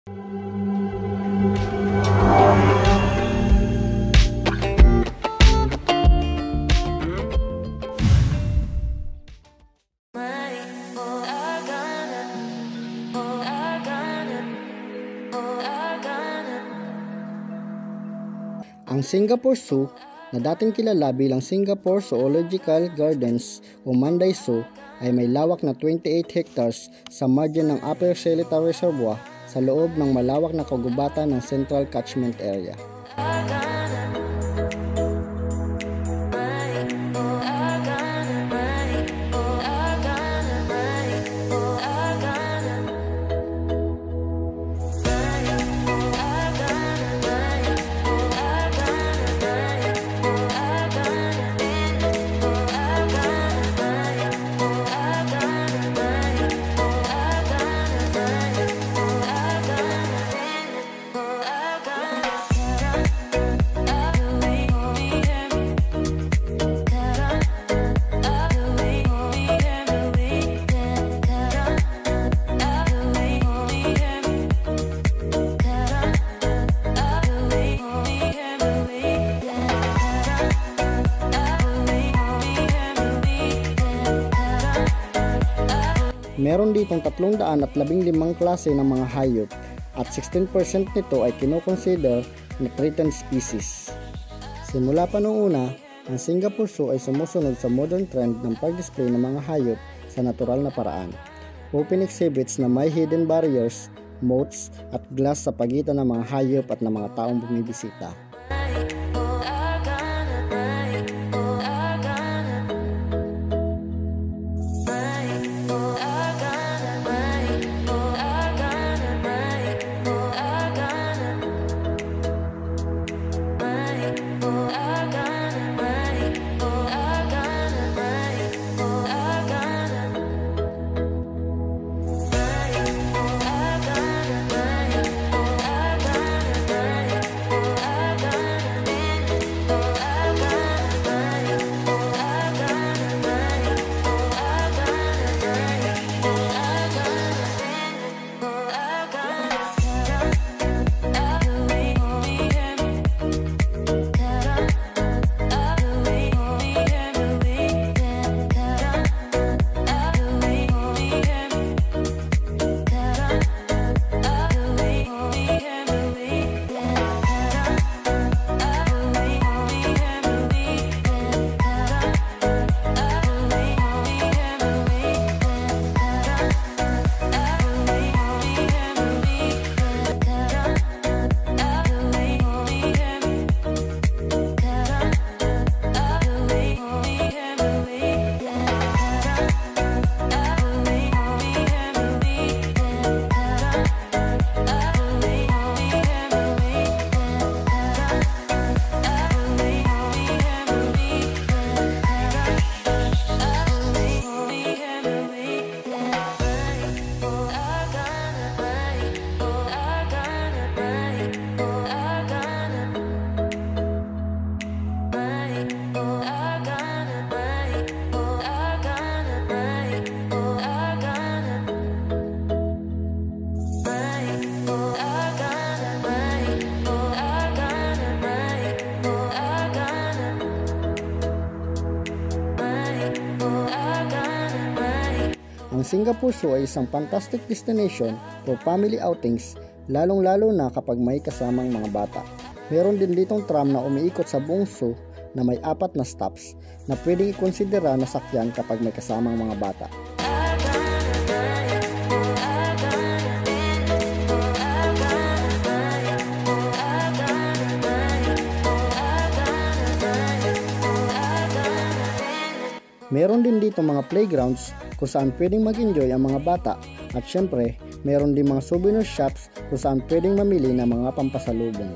Ang Singapore Zoo, na dating kilala bilang Singapore Zoological Gardens o Manday Zoo, ay may lawak na 28 hectares sa margin ng Upper Seletar Reservoir sa loob ng malawak na kagubatan ng Central Catchment Area. Meron ditong 315 klase ng mga hayop at 16% nito ay kinoconsider na threatened species. Simula pa noong una, ang Singapore Zoo ay sumusunod sa modern trend ng pag-display ng mga hayop sa natural na paraan. Open exhibits na may hidden barriers, moats at glass sa pagitan ng mga hayop at ng mga taong bumibisita. Ang Singapore Zoo ay isang fantastic destination for family outings, lalong-lalo na kapag may kasamang mga bata. Meron din ditong tram na umiikot sa buong zoo na may 4 na stops na pwedeng ikonsidera na sakyan kapag may kasamang mga bata. Meron din dito mga playgrounds kung saan pwedeng mag-enjoy ang mga bata at syempre, meron din mga souvenir shops kung saan pwedeng mamili ng mga pampasalubong.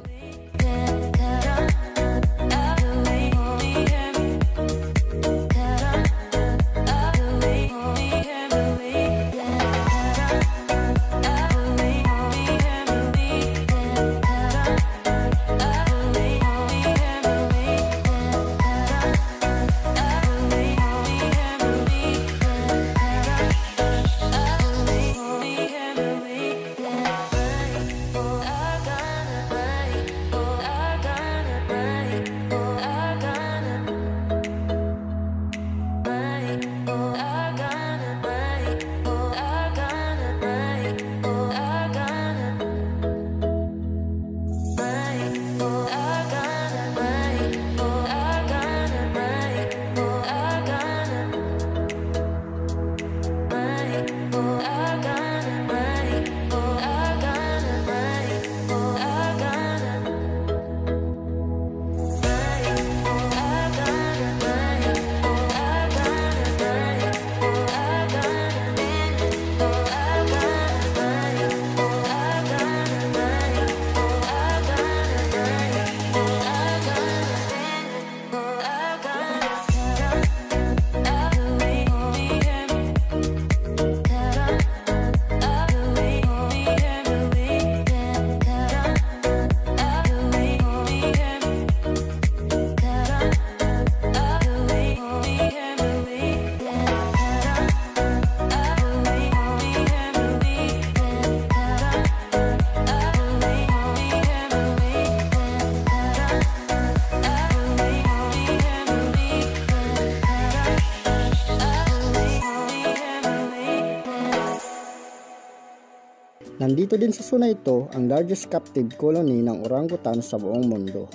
Nandito din sa zona ito ang largest captive colony ng orangutan sa buong mundo.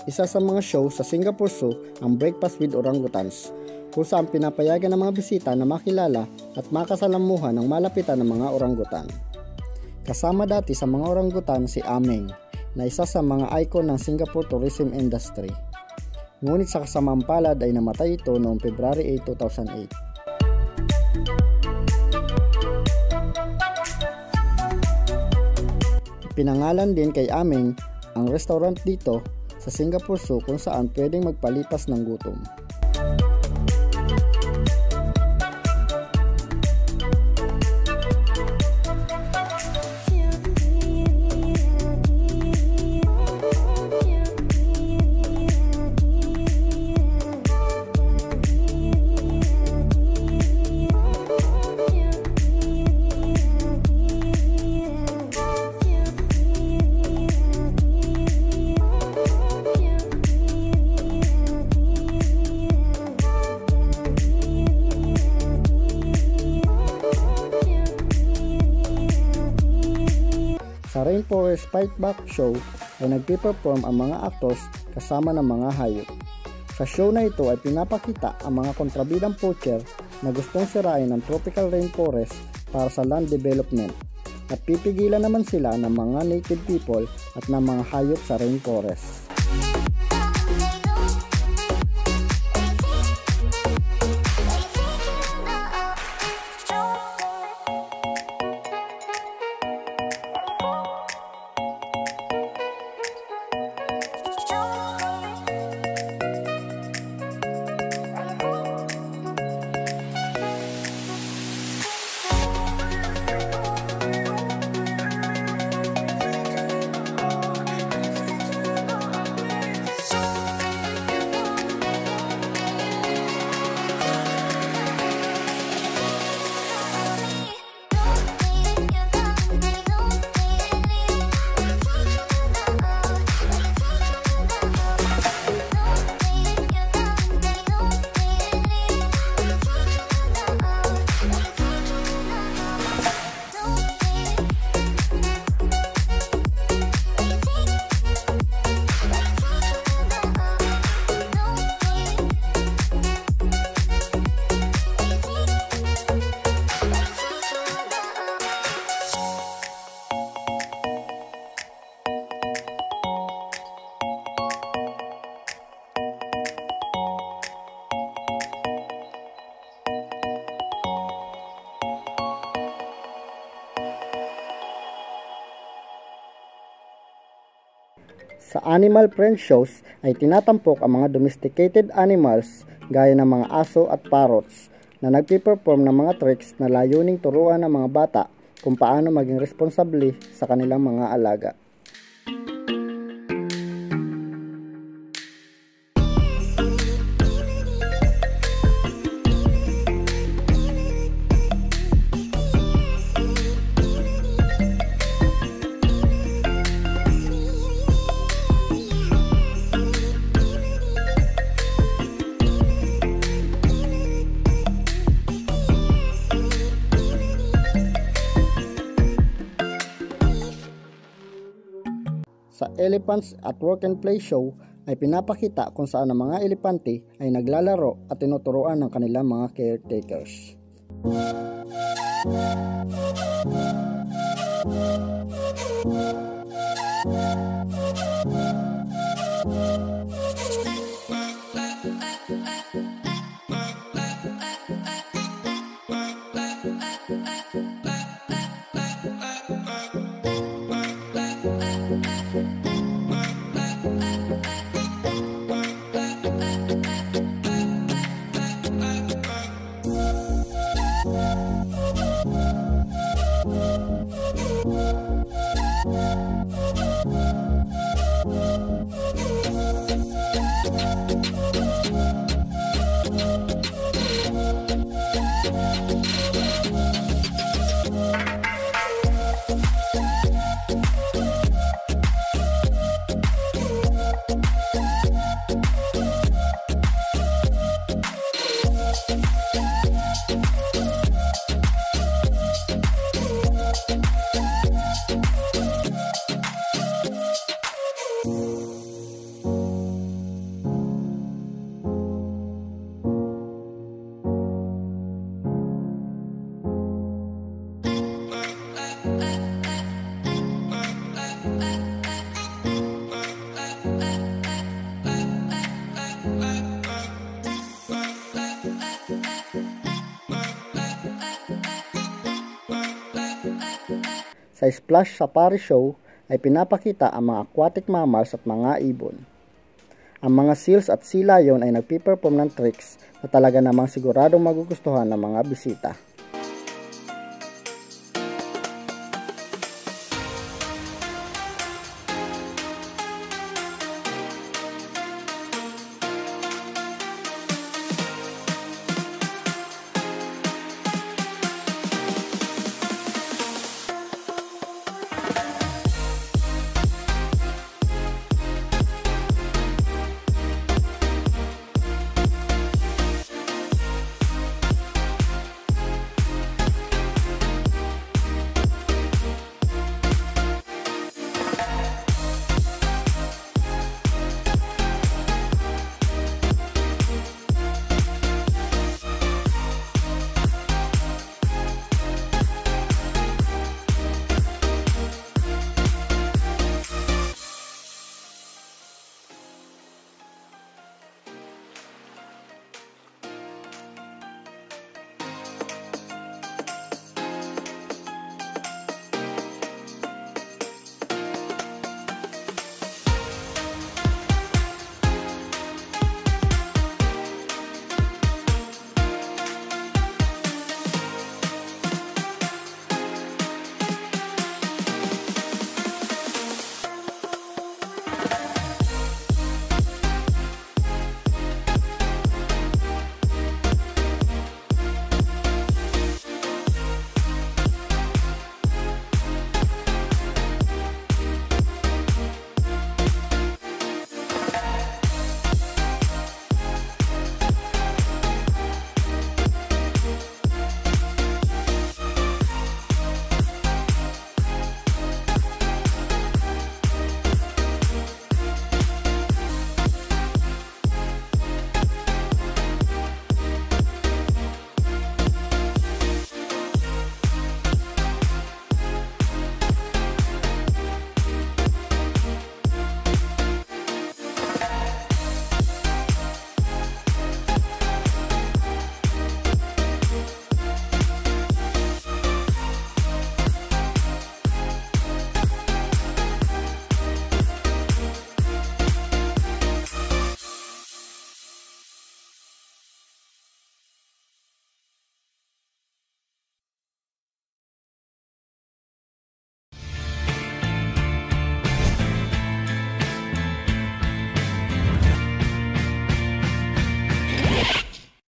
Isa sa mga show sa Singapore Zoo ang Breakfast with Orangutans, kung saan pinapayagan ng mga bisita na makilala at makasalamuhan ng malapitan ng mga orangutan. Kasama dati sa mga orangutan si Ameng, na isa sa mga icon ng Singapore tourism industry. Ngunit sa kasamaang palad ay namatay ito noong February 8, 2008. Pinangalan din kay Ameng ang restaurant dito sa Singapore Zoo kung saan pwedeng magpalipas ng gutom. Sa Rainforest Fightback Show ay nagpiperform ang mga actors kasama ng mga hayop. Sa show na ito ay pinapakita ang mga kontrabidang poacher na gustong sirain ang tropical rainforest para sa land development at pipigilan naman sila ng mga native people at ng mga hayop sa rainforest. Sa Animal Friend shows ay tinatampok ang mga domesticated animals gaya ng mga aso at parrots na nagpiperform ng mga tricks na layuning turuan ng mga bata kung paano maging responsable sa kanilang mga alaga. Sa Elephants at Work and Play show ay pinapakita kung saan ang mga elepante ay naglalaro at tinuturuan ng kanilang mga caretakers. Sa Splash Safari Show ay pinapakita ang mga aquatic mammals at mga ibon. Ang mga seals at sea lion ay nagpiperform ng tricks na talaga namang siguradong magugustuhan ng mga bisita.